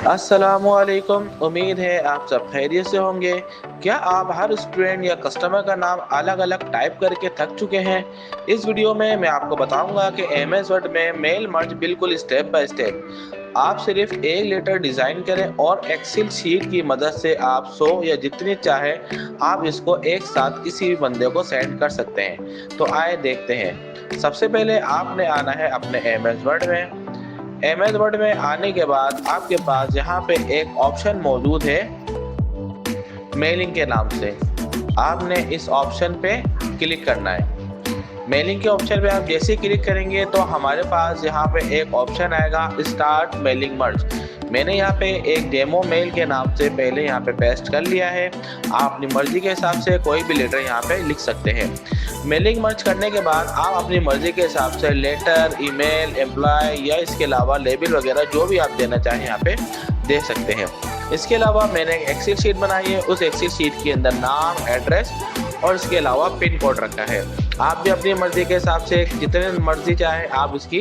अस्सलामुअलैकुम। उम्मीद है आप सब खैरियत से होंगे। क्या आप हर स्टूडेंट या कस्टमर का नाम अलग अलग टाइप करके थक चुके हैं? इस वीडियो में मैं आपको बताऊंगा कि एमएस वर्ड में मेल मर्ज बिल्कुल स्टेप बाय स्टेप। आप सिर्फ एक लेटर डिज़ाइन करें और एक्सेल शीट की मदद से आप 100 या जितनी चाहे आप इसको एक साथ किसी भी बंदे को सेंड कर सकते हैं। तो आए देखते हैं। सबसे पहले आपने आना है अपने एमएस वर्ड में। एमएस वर्ड में आने के बाद आपके पास यहाँ पे एक ऑप्शन मौजूद है मेलिंग के नाम से। आपने इस ऑप्शन पे क्लिक करना है। मेलिंग के ऑप्शन पे आप जैसे क्लिक करेंगे तो हमारे पास यहाँ पे एक ऑप्शन आएगा स्टार्ट मेलिंग मर्ज। मैंने यहाँ पे एक डेमो मेल के नाम से पहले यहाँ पे पेस्ट कर लिया है। आप अपनी मर्जी के हिसाब से कोई भी लेटर यहाँ पे लिख सकते हैं। मेलिंग मर्ज करने के बाद आप अपनी मर्जी के हिसाब से लेटर, ईमेल, एम्प्लॉय या इसके अलावा लेबल वगैरह जो भी आप देना चाहें यहाँ पे दे सकते हैं। इसके अलावा मैंने एक एक्सेल शीट बनाई है। उस एक्सेल शीट के अंदर नाम, एड्रेस और इसके अलावा पिन कोड रखा है। आप भी अपनी मर्जी के हिसाब से जितने मर्जी चाहे आप इसकी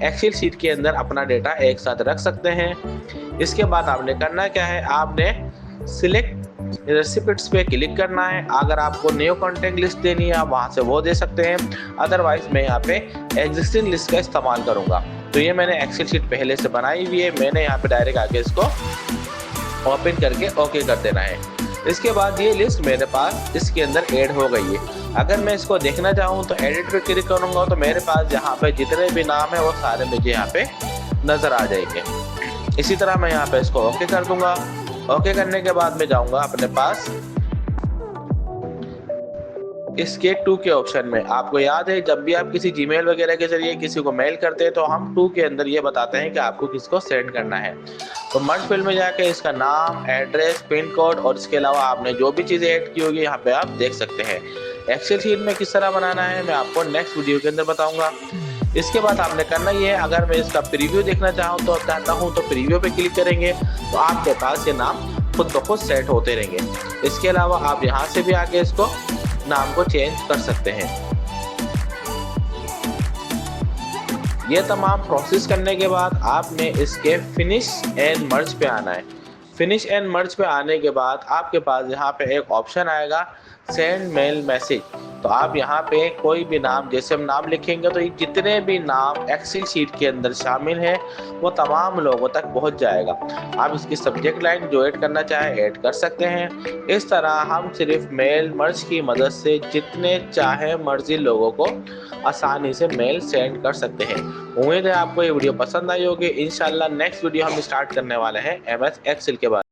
एक्सेल शीट के अंदर अपना डेटा एक साथ रख सकते हैं। इसके बाद आपने करना क्या है, आपने सिलेक्ट रेसिपिट्स पे क्लिक करना है। अगर आपको न्यू कॉन्टैक्ट लिस्ट देनी है आप वहाँ से वो दे सकते हैं, अदरवाइज मैं यहाँ पे एग्जिस्टिंग लिस्ट का इस्तेमाल करूँगा। तो ये मैंने एक्सेल शीट पहले से बनाई हुई है, मैंने यहाँ पे डायरेक्ट आके इसको ओपन करके ओके कर देना है। इसके बाद ये लिस्ट मेरे पास इसके अंदर ऐड हो गई है। अगर मैं इसको देखना चाहूँ तो एडिट पे क्लिक करूँगा तो मेरे पास यहाँ पे जितने भी नाम है वो सारे मुझे यहाँ पे नज़र आ जाएंगे। इसी तरह मैं यहाँ पे इसको ओके कर दूंगा। ओके करने के बाद मैं जाऊँगा अपने पास इसके टू के ऑप्शन में। आपको याद है जब भी आप किसी जीमेल वगैरह के जरिए किसी को मेल करते हैं तो हम टू के अंदर ये बताते हैं कि आपको किसको सेंड करना है। तो मर्ज फील्ड में जाके इसका नाम, एड्रेस, पिन कोड और इसके अलावा आपने जो भी चीज़ें ऐड की होगी यहाँ पे आप देख सकते हैं। एक्सेल शीट में किस तरह बनाना है मैं आपको नेक्स्ट वीडियो के अंदर बताऊंगा। इसके बाद आपने करना ये है, अगर मैं इसका प्रीव्यू देखना चाहता हूँ तो प्रीव्यू पे क्लिक करेंगे तो आपके पास ये नाम खुद ब खुद सेट होते रहेंगे। इसके अलावा आप यहाँ से भी आके इसको नाम को चेंज कर सकते हैं। ये तमाम प्रोसेस करने के बाद आपने इसके फिनिश एंड मर्ज पे आना है। फिनिश एंड मर्ज पे आने के बाद आपके पास यहाँ पे एक ऑप्शन आएगा सेंड मेल मैसेज। तो आप यहाँ पे कोई भी नाम, जैसे हम नाम लिखेंगे तो जितने भी नाम एक्सेल शीट के अंदर शामिल हैं वो तमाम लोगों तक पहुँच जाएगा। आप इसकी सब्जेक्ट लाइन जो ऐड करना चाहे ऐड कर सकते हैं। इस तरह हम सिर्फ मेल मर्ज की मदद से जितने चाहे मर्जी लोगों को आसानी से मेल सेंड कर सकते हैं। उम्मीद है आपको ये वीडियो पसंद आई होगी। इंशाल्लाह नेक्स्ट वीडियो हम स्टार्ट करने वाले हैं एमएस एक्सेल के बारे में।